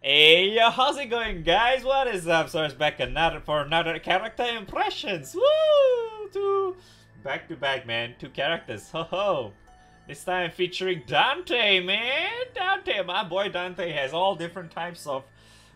Hey, yo, how's it going, guys? What is up? So it's back for another character impressions. Woo! Back to back, man. Two characters. Ho ho! This time featuring Dante, man. Dante, my boy Dante has all different types of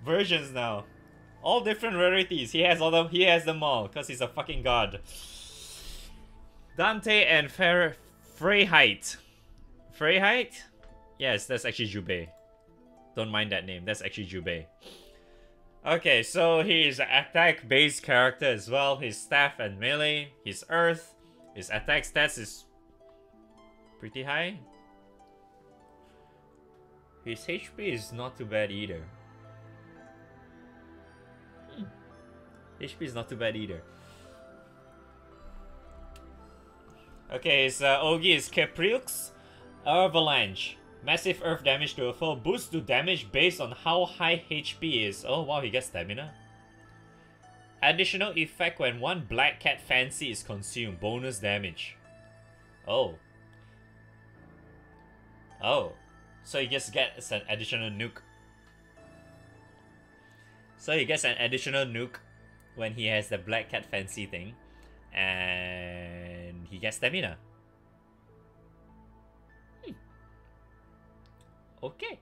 versions now. All different rarities. He has them all, cause he's a fucking god. Dante and Freyheit. Freyheit? Yes, that's actually Jubei. Don't mind that name, that's actually Jubei. Okay, so he's an attack-based character as well. His staff and melee, his earth, his attack stats is pretty high. His HP is not too bad either. HP is not too bad either. Okay, his Ogi is Capriux Avalanche. Massive earth damage to a foe. Boost to damage based on how high HP is. Oh wow, he gets stamina. Additional effect when one Black Cat Fancy is consumed. Bonus damage. Oh. Oh. So he just gets an additional nuke. So he gets an additional nuke when he has the Black Cat Fancy thing. And he gets stamina. Okay.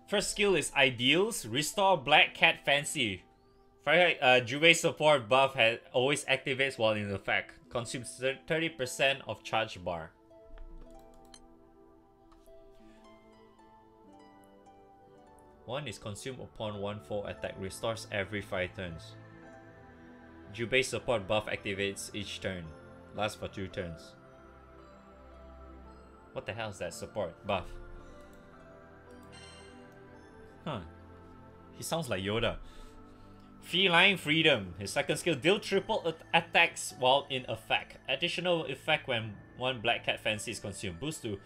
First skill is Ideals. Restore Black Cat Fancy. Jubei support buff always activates while in effect. Consumes 30% of charge bar. One is consumed upon one foe attack. Restores every 5 turns. Jubei support buff activates each turn. Lasts for 2 turns. What the hell is that support buff? Huh. He sounds like Yoda. Feline Freedom. His second skill, deal triple attacks while in effect. Additional effect when one Black Cat Fancy is consumed. Boost to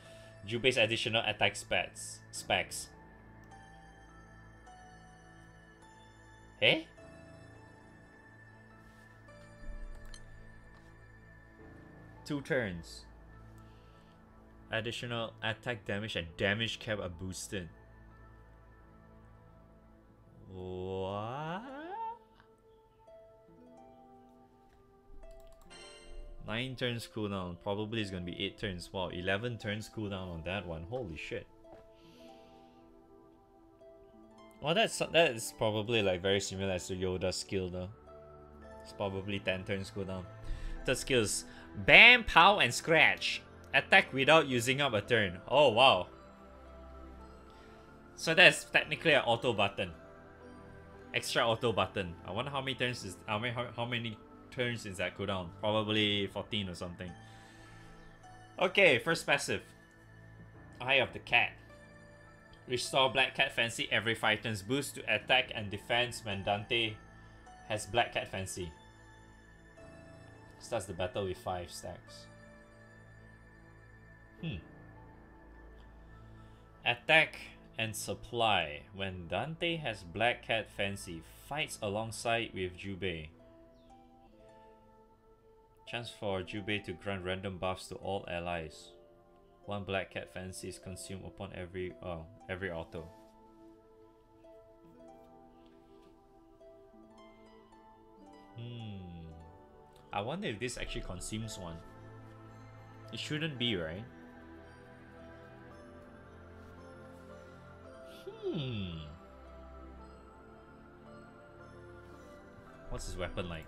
Jubei's additional attack specs. Eh? Two turns. Additional attack damage and damage cap are boosted. What? 9 turns cooldown. Probably it's gonna be 8 turns. Wow, 11 turns cooldown on that one. Holy shit. Well, that is probably like very similar as to Yoda's skill though. It's probably 10 turns cooldown. Third skill is Bam, Pow, and Scratch. Attack without using up a turn. Oh wow. So that's technically an auto button. Extra auto button. I wonder how many turns is how many turns is that cooldown? Probably 14 or something. Okay, first passive. Eye of the Cat. Restore Black Cat Fancy every 5 turns. Boost to attack and defense when Dante has Black Cat Fancy. Starts the battle with 5 stacks. Attack and supply. When Dante has Black Cat Fancy, fights alongside with Jubei. Chance for Jubei to grant random buffs to all allies. One Black Cat Fancy is consumed upon every auto. I wonder if this actually consumes one. It shouldn't be, right? What's his weapon like?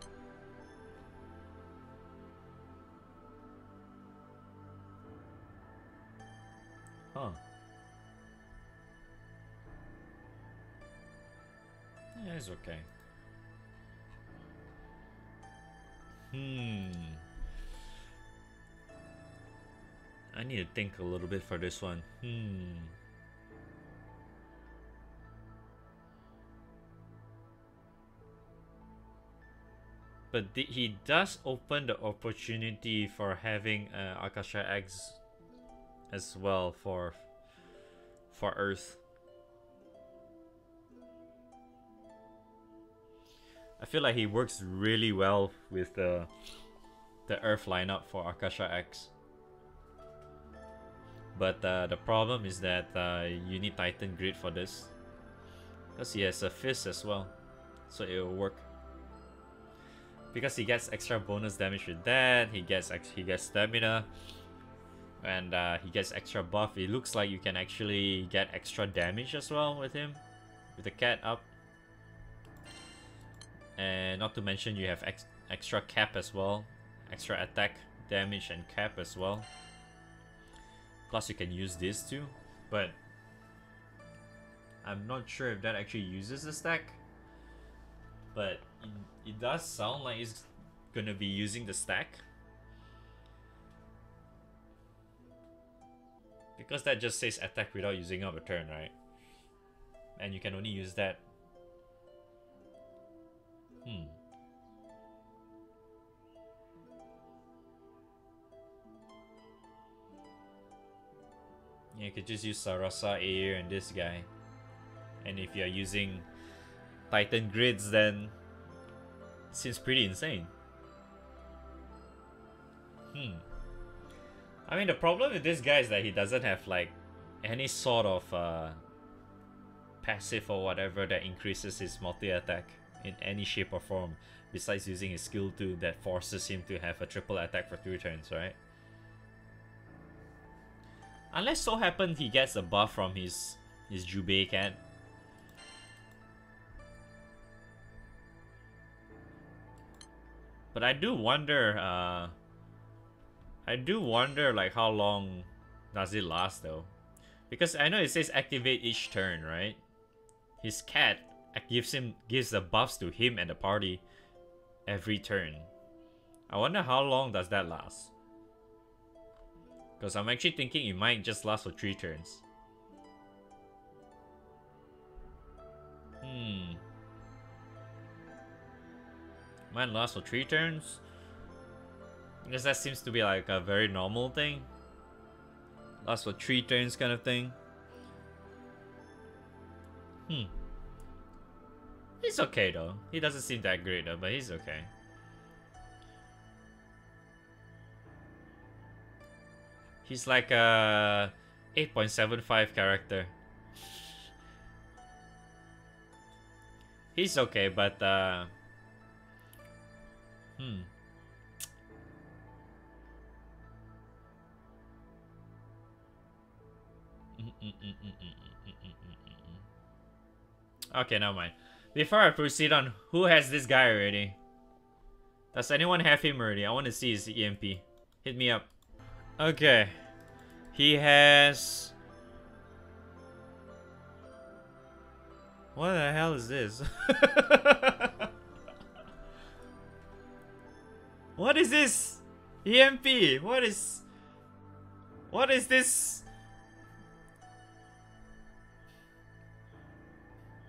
Huh. Yeah, it's okay. I need to think a little bit for this one. But he does open the opportunity for having Akasha Eggs as well for Earth. I feel like he works really well with the Earth lineup for Akasha X. But the problem is that you need Titan Grid for this. Because he has a fist as well. So it will work. Because he gets extra bonus damage with that, he gets stamina, and he gets extra buff. It looks like you can actually get extra damage as well with him, with the cat up. And not to mention you have extra cap as well, extra attack, damage, and cap as well. Plus you can use this too, but I'm not sure if that actually uses the stack. But it does sound like it's gonna be using the stack. Because that just says attack without using up a turn, right? And you can only use that. Yeah, you could just use Sarasa, Air, and this guy. And if you're using Titan grids, then it seems pretty insane. I mean, the problem with this guy is that he doesn't have like any sort of passive or whatever that increases his multi-attack in any shape or form, besides using his skill 2 that forces him to have a triple attack for 3 turns, right? Unless so happens he gets a buff from his Jubei cat. But I do wonder like how long does it last though? Because I know it says activate each turn, right? His cat gives the buffs to him and the party every turn. I wonder how long does that last? Because I'm actually thinking it might just last for 3 turns. Might last for 3 turns? Because that seems to be like a very normal thing. Last for 3 turns kind of thing. He's okay though. He doesn't seem that great though, but he's okay. He's like a 8.75 character. He's okay, but okay, never mind. Before I proceed on, who has this guy already? Does anyone have him already? I want to see his EMP. Hit me up. Okay. He has... What the hell is this? What is this? EMP. What is this?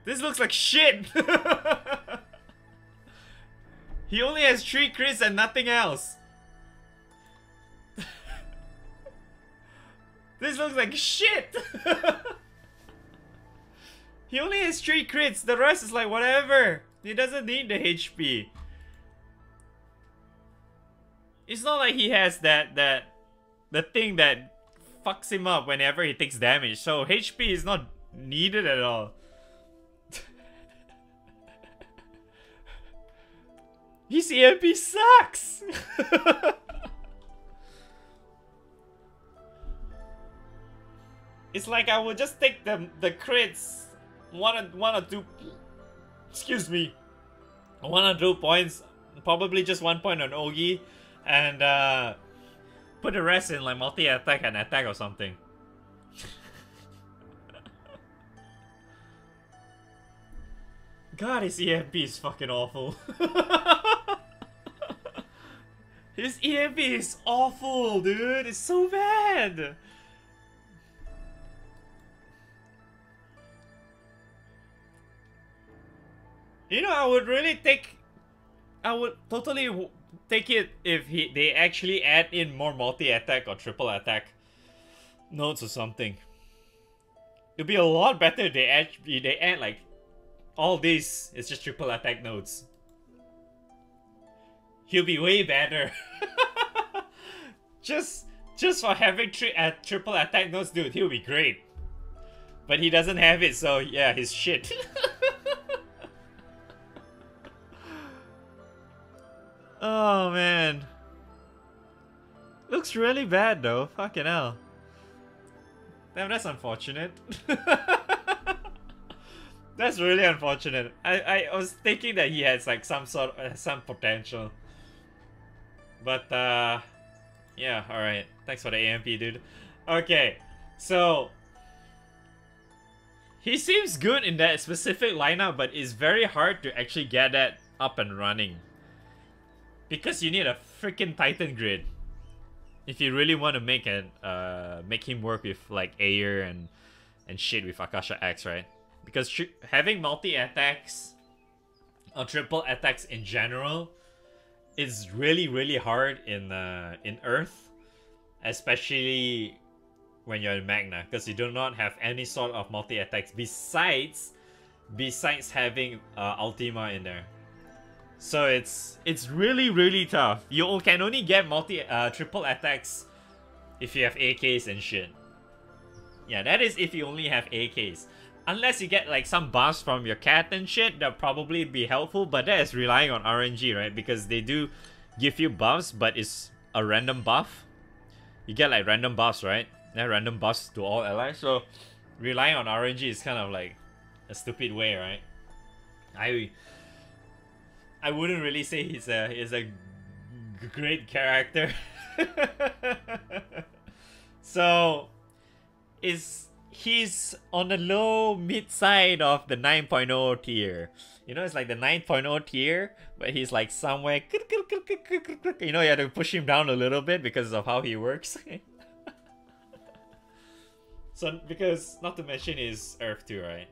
This looks like shit. He only has 3 crits and nothing else. This looks like shit. He only has 3 crits. The rest is like whatever. He doesn't need the HP. It's not like he has the thing that fucks him up whenever he takes damage. So HP is not needed at all. His EMP sucks. It's like I would just take the crits, one or two, excuse me, 1 or 2 points, probably just 1 point on Ogi, and put the rest in like multi-attack and attack or something. God, his EMP is fucking awful. His EMP is awful, dude. It's so bad. You know, I would totally take it if they actually add in more multi-attack or triple attack nodes or something. It'd be a lot better if they add like all these. It's just triple attack nodes. He'll be way better. just for having triple attack nodes, dude, he'll be great. But he doesn't have it, so yeah, he's shit. Oh man. Looks really bad though, fucking hell. Damn, that's unfortunate. That's really unfortunate. I was thinking that he has like some potential. But yeah, alright. Thanks for the AMP, dude. Okay, so he seems good in that specific lineup, but it's very hard to actually get that up and running. Because you need a freaking Titan grid. If you really want to make him work with like Ayer and shit with Akasha X, right? Because having multi-attacks or triple attacks in general is really hard in Earth, especially when you're in Magna, because you do not have any sort of multi-attacks besides having Ultima in there. So it's really tough. You can only get triple attacks if you have AKs and shit. Yeah, that is if you only have AKs. Unless you get like some buffs from your cat and shit, that'll probably be helpful, but that is relying on RNG, right? Because they do give you buffs, but it's a random buff. You get like random buffs, right? Yeah, random buffs to all allies. So relying on RNG is kind of like a stupid way, right? I wouldn't really say he's a great character. So he's on the low mid side of the 9.0 tier. You know, it's like the 9.0 tier, but he's like somewhere. You know, you have to push him down a little bit because of how he works. So because not to mention his Earth too, right?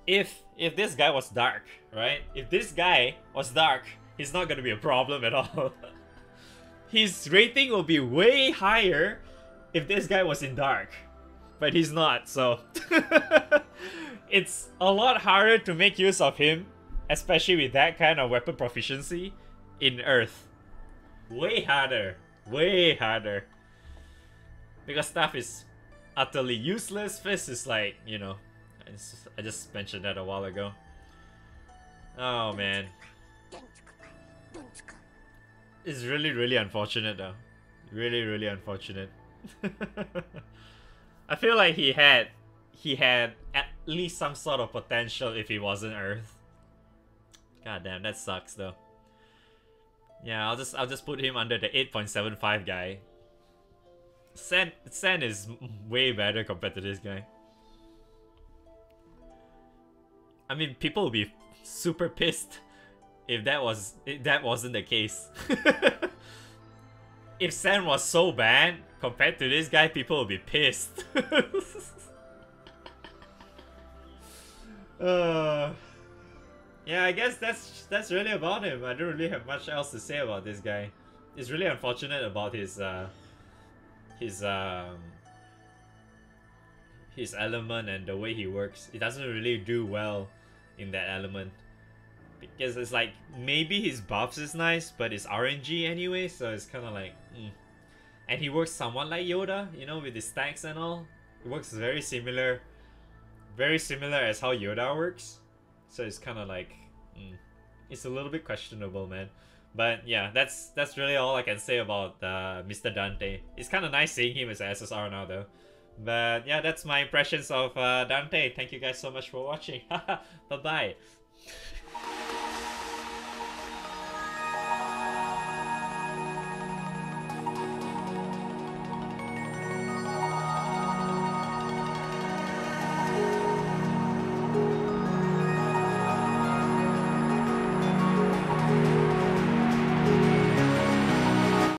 If this guy was dark, right? If this guy was dark, he's not gonna be a problem at all. His rating will be way higher if this guy was in dark. But he's not, so it's a lot harder to make use of him, especially with that kind of weapon proficiency in Earth. Way harder. Way harder. Because stuff is utterly useless. Fist is like, you know, I just mentioned that a while ago. Oh man. It's really unfortunate though. Really unfortunate. I feel like he had at least some sort of potential if he wasn't Earth. God damn, that sucks though. Yeah, I'll just put him under the 8.75 guy. Sen is way better compared to this guy. I mean, people would be super pissed if that wasn't the case. If Sen was so bad compared to this guy, people would be pissed. Yeah, I guess that's really about him. I don't really have much else to say about this guy. It's really unfortunate about his element and the way he works. He doesn't really do well in that element. Because it's like, maybe his buffs is nice, but it's RNG anyway, so it's kind of like, And he works somewhat like Yoda, you know, with his stacks and all. It works very similar as how Yoda works. So it's kind of like, it's a little bit questionable, man. But yeah, that's really all I can say about Mr. Dante. It's kind of nice seeing him as an SSR now, though. But yeah, that's my impressions of Dante. Thank you guys so much for watching. Bye-bye.